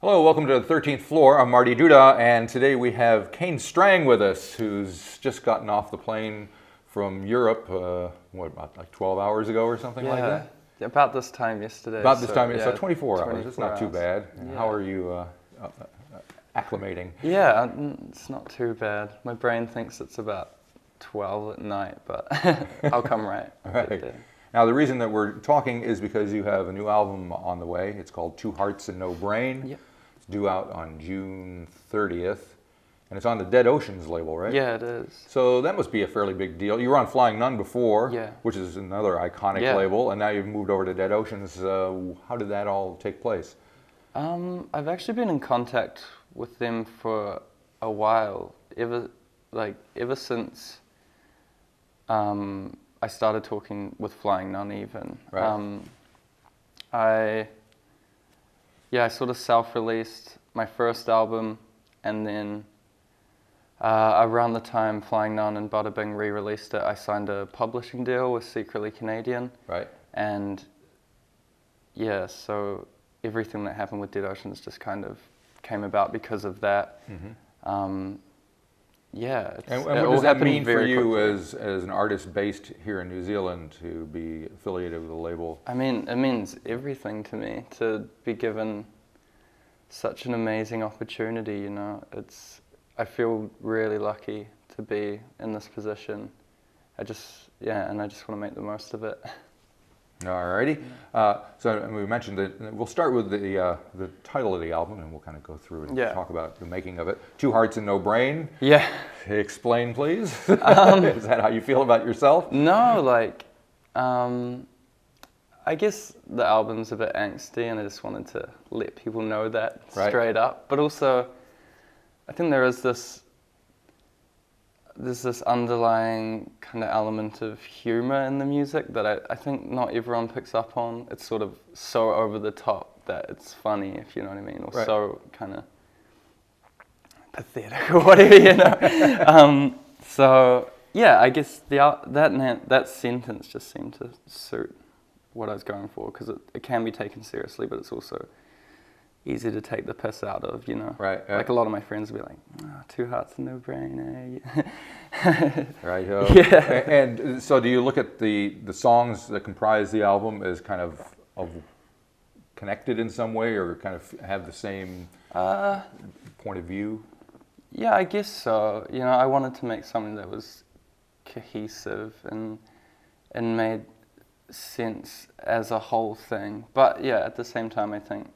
Hello, welcome to the 13th floor. I'm Marty Duda, and today we have Kane Strang with us, who's just gotten off the plane from Europe, about like 12 hours ago or something like that? About this time yesterday. About this time, so 24 hours. It's not too bad. Yeah. How are you acclimating? Yeah, it's not too bad. My brain thinks it's about 12 at night, but I'll come right. Right. Now, the reason that we're talking is because you have a new album on the way. It's called Two Hearts and No Brain. Yep. It's due out on June 30th, and it's on the Dead Oceans label, right? Yeah, it is. So that must be a fairly big deal. You were on Flying Nun before, yeah, which is another iconic label, and now you've moved over to Dead Oceans. How did that all take place? I've actually been in contact with them for a while, ever since I started talking with Flying Nun even. Right. I sort of self-released my first album, and then around the time Flying Nun and Bada Bing re-released it, I signed a publishing deal with Secretly Canadian. Right. And yeah, so everything that happened with Dead Oceans just kind of came about because of that. Mm-hmm. And what does that mean for you quickly. as an artist based here in New Zealand to be affiliated with a label? I mean, it means everything to me to be given such an amazing opportunity, you know. I feel really lucky to be in this position. And I just want to make the most of it. Alrighty. So we mentioned that we'll start with the title of the album, and we'll kind of go through and talk about the making of it. Two Hearts and No Brain. Yeah. Explain, please. Is that how you feel about yourself? No, I guess the album's a bit angsty, and I just wanted to let people know that straight up. But also, I think there's this underlying kind of element of humor in the music that I think not everyone picks up on. It's sort of so over the top that it's funny, if you know what I mean, or so kind of pathetic or whatever, you know. So yeah, I guess that sentence just seemed to suit what I was going for, because it can be taken seriously, but it's also easy to take the piss out of, you know. Right. Like a lot of my friends will be like, oh, two hearts and no brain, eh? Right. Yeah. And so do you look at the songs that comprise the album as kind of connected in some way, or kind of have the same point of view? Yeah, I guess so. You know, I wanted to make something that was cohesive and made sense as a whole thing. But yeah, at the same time, I think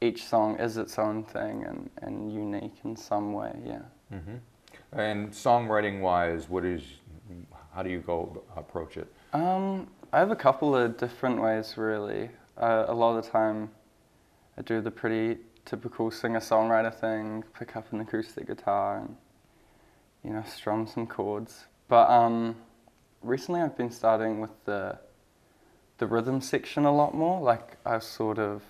each song is its own thing and unique in some way, yeah. Mm-hmm. And songwriting-wise, how do you go approach it? I have a couple of different ways, really. A lot of the time, I do the pretty typical singer-songwriter thing, pick up an acoustic guitar and, you know, strum some chords. But recently I've been starting with the rhythm section a lot more. Like, I sort of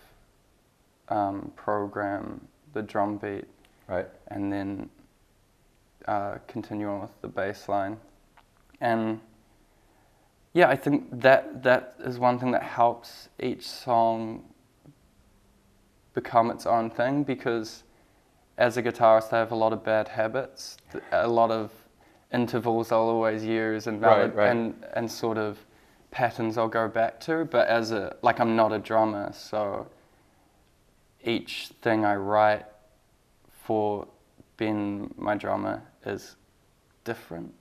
program the drum beat, right, and then continue on with the bass line. And yeah, I think that is one thing that helps each song become its own thing, because as a guitarist I have a lot of bad habits, a lot of intervals I'll always use and and sort of patterns I'll go back to, but I'm not a drummer, so each thing I write for being my drummer is different,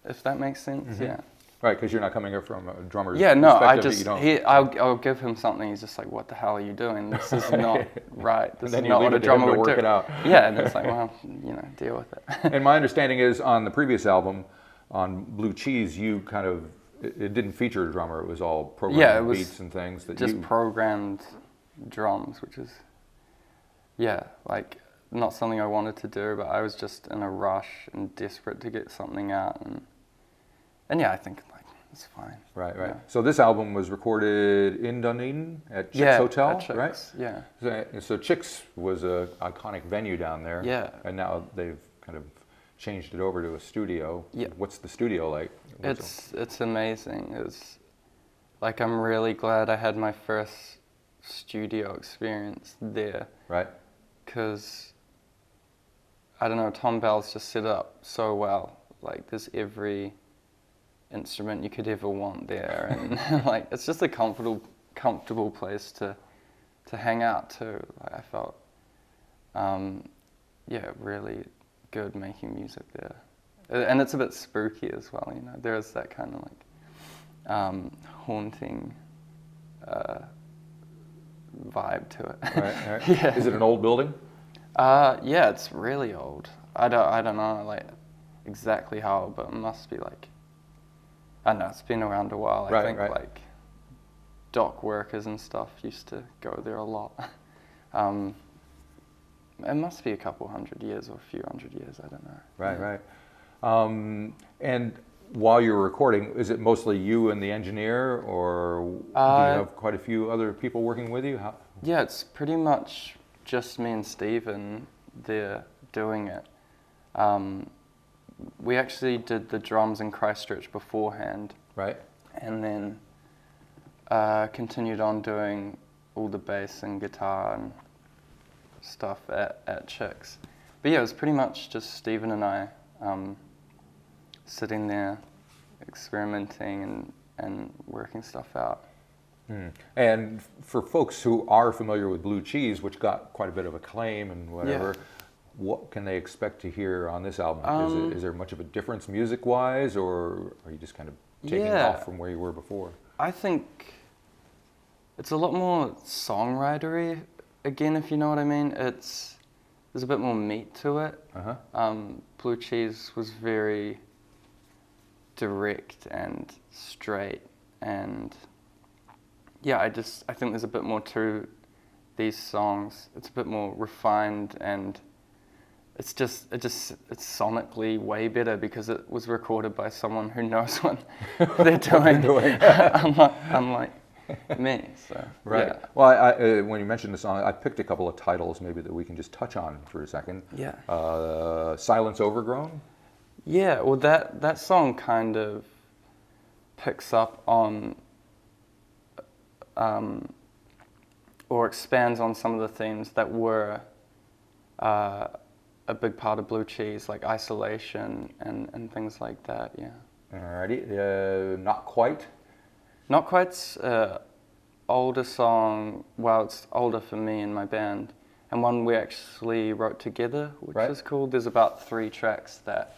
if that makes sense. Mm-hmm. Yeah. Right, because you're not coming here from a drummer's perspective. I'll give him something. He's just like, "What the hell are you doing? This is not right. This is not what a drummer would do." It out. Yeah, and it's like, well, you know, deal with it. And my understanding is, on the previous album, on Blue Cheese, you kind of it didn't feature a drummer. It was all programmed beats and things that just programmed drums, which is not something I wanted to do, but I was just in a rush and desperate to get something out, and yeah, I think it's fine. Right. Yeah. So this album was recorded in Dunedin at Chick's Hotel, at Chick's, right? Yeah. So Chick's was an iconic venue down there. Yeah. And now they've kind of changed it over to a studio. Yeah. What's the studio like? It's amazing. It's like, I'm really glad I had my first studio experience there. Right. Because, I don't know, Tom Bell's just set up so well. Like, there's every instrument you could ever want there, and like, it's just a comfortable place to hang out too. Like, I felt, yeah, really good making music there. And it's a bit spooky as well, you know. There's that kind of like haunting vibe to it. Right. Yeah. Is it an old building? Yeah, it's really old. I don't know like exactly how, but it must be like, I don't know, it's been around a while. I think like dock workers and stuff used to go there a lot. It must be a couple hundred years or a few hundred years, I don't know. Right. And while you're recording, is it mostly you and the engineer, or do you have quite a few other people working with you? How? Yeah, it's pretty much just me and Stephen there doing it. We actually did the drums in Christchurch beforehand. Right. And then continued on doing all the bass and guitar and stuff at Chicks. But yeah, it was pretty much just Stephen and I sitting there experimenting and working stuff out. And for folks who are familiar with Blue Cheese, which got quite a bit of acclaim and whatever, what can they expect to hear on this album? Is there much of a difference music-wise, or are you just kind of taking off from where you were before? I think it's a lot more songwritery, again, if you know what I mean. There's a bit more meat to it. Blue Cheese was very direct and straight, and yeah, I think there's a bit more to these songs. It's a bit more refined, and it's sonically way better because it was recorded by someone who knows what they're doing. unlike me. So right. Yeah. Well, I, when you mentioned the song, I picked a couple of titles maybe that we can just touch on for a second. Yeah. Silence Overgrown. Yeah. Well, that song kind of picks up on or expands on some of the themes that were a big part of Blue Cheese, like isolation and things like that. Yeah. Alrighty. Not Quite. Not Quite's older song. Well, it's older for me and my band, and one we actually wrote together, which is cool. There's about 3 tracks that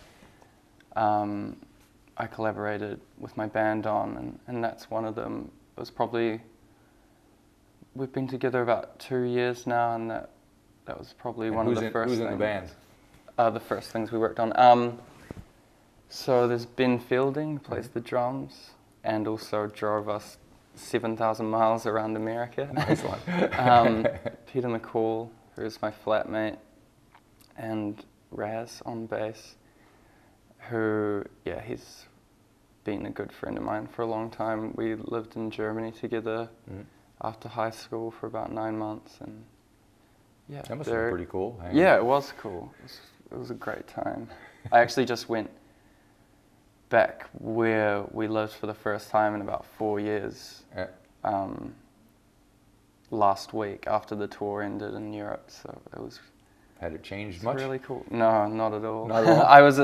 I collaborated with my band on, and that's one of them. It was probably, we've been together about 2 years now, and that was probably one of the first things. Who's in the band? The first things we worked on. So there's Ben Fielding, who plays the drums, and also drove us 7,000 miles around America. Nice one. Peter McCall, who's my flatmate, and Raz on bass, who, yeah, he's been a good friend of mine for a long time. We lived in Germany together after high school for about 9 months, and yeah. That must have been pretty cool. Yeah, it was cool. It was a great time. I actually just went back where we lived for the first time in about 4 years last week after the tour ended in Europe. So it was. Had it changed much? Really cool. No, not at all. Not at all? I was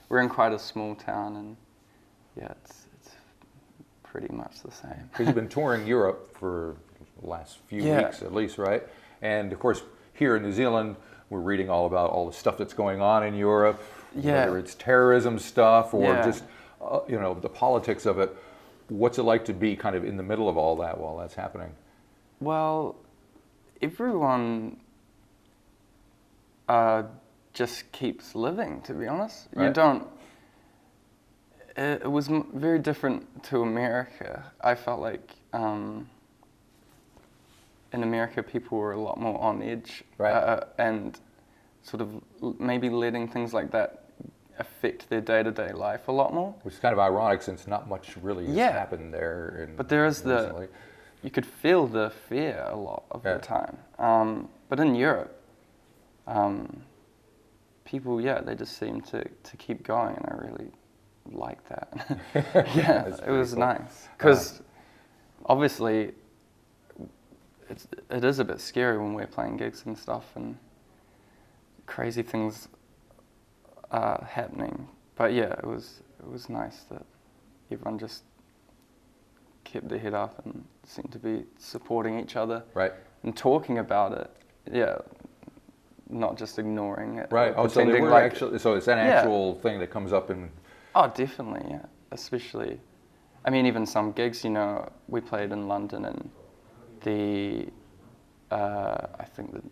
we're in quite a small town, and yeah, it's pretty much the same. Because you've been touring Europe for the last few weeks at least, right? And of course, here in New Zealand, we're reading all about all the stuff that's going on in Europe, whether it's terrorism stuff or just, the politics of it. What's it like to be kind of in the middle of all that while that's happening? Well, everyone just keeps living, to be honest. Right. You don't. It was very different to America. I felt like in America people were a lot more on edge, and sort of maybe letting things like that affect their day-to-day life a lot more. Which is kind of ironic since not much really has happened there. But there is you could feel the fear a lot of the time. But in Europe, people, they just seem to keep going, and I really like that. It was cool. Nice. Because obviously it is a bit scary when we're playing gigs and stuff, and crazy things are happening. But yeah, it was nice that everyone just kept their head up and seemed to be supporting each other. Right. And talking about it. Yeah. Not just ignoring it. Right. Oh, so they were actually. So it's an actual thing that comes up in. Oh, definitely. Yeah. Especially, I mean, even some gigs. You know, we played in London, and I think that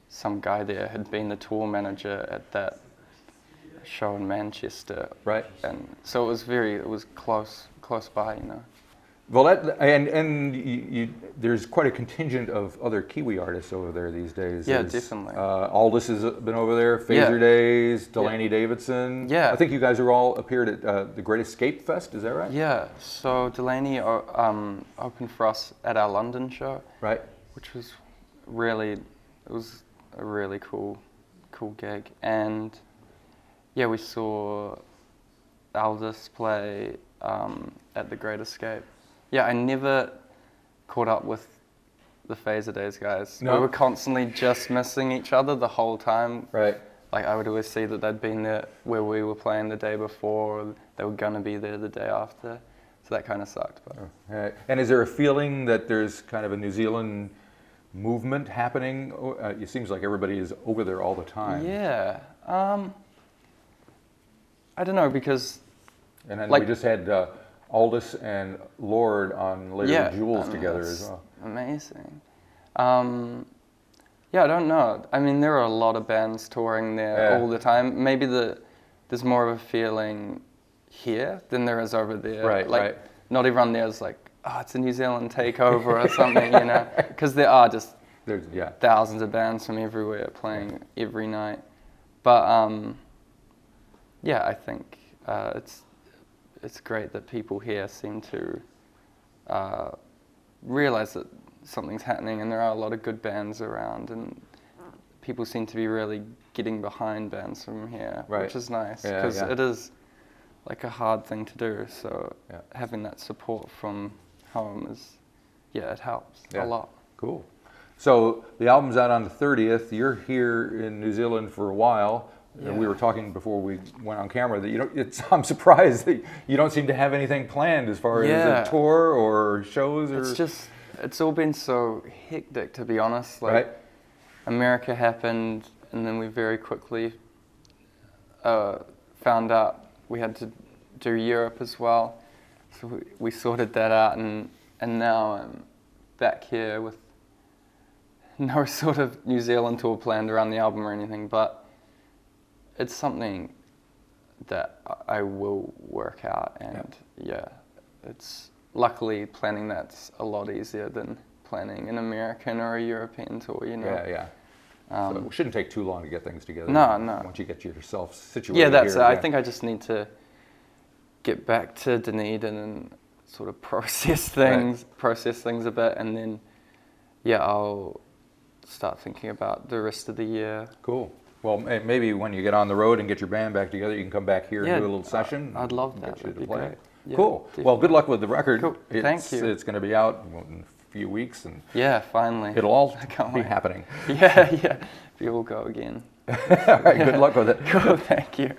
some guy there had been the tour manager at that show in Manchester. Right. And so it was close by. You know. Well, there's quite a contingent of other Kiwi artists over there these days. Yeah, definitely. Aldous has been over there, Phaser Days, Delaney Davidson. Yeah. I think you guys are all appeared at the Great Escape Fest, is that right? Yeah, so Delaney opened for us at our London show. Right. Which was it was a really cool gig. And yeah, we saw Aldous play at the Great Escape. Yeah, I never caught up with the Phaser Days guys. No? We were constantly just missing each other the whole time. Right. Like I would always see that they'd been there where we were playing the day before, or they were gonna be there the day after. So that kind of sucked. But. Right. And is there a feeling that there's kind of a New Zealand movement happening? It seems like everybody is over there all the time. Yeah. I don't know, because... And then we just had Aldous and Lord on Lady Jewels together as well. Amazing. Yeah, I don't know. I mean, there are a lot of bands touring there all the time. Maybe there's more of a feeling here than there is over there. Right, like, not everyone there is like, oh, it's a New Zealand takeover or something, you know? Because there are just thousands of bands from everywhere playing every night. But yeah, I think it's great that people here seem to realize that something's happening, and there are a lot of good bands around, and people seem to be really getting behind bands from here, which is nice, because it is like a hard thing to do. So having that support from home it helps a lot. Cool. So the album's out on the 30th. You're here in New Zealand for a while. Yeah. We were talking before we went on camera that I'm surprised that you don't seem to have anything planned as far as a tour or shows. Or it's all been so hectic, to be honest. Like America happened, and then we very quickly found out we had to do Europe as well. So we sorted that out, and now I'm back here with no sort of New Zealand tour planned around the album or anything, but it's something that I will work out, and it's luckily planning that's a lot easier than planning an American or a European tour, you know. So it shouldn't take too long to get things together. No. Once you get yourself situated. Yeah, that's it. I think I just need to get back to Dunedin and sort of process things a bit, and then I'll start thinking about the rest of the year. Cool. Well, maybe when you get on the road and get your band back together, you can come back here and do a little session. I'd love that. That'd be great. Yeah, cool. Definitely. Well, good luck with the record. Cool. Thank you. It's going to be out in a few weeks, and finally, it'll all be happening. Yeah. We will go again. All right. Good luck with it. Cool. Thank you.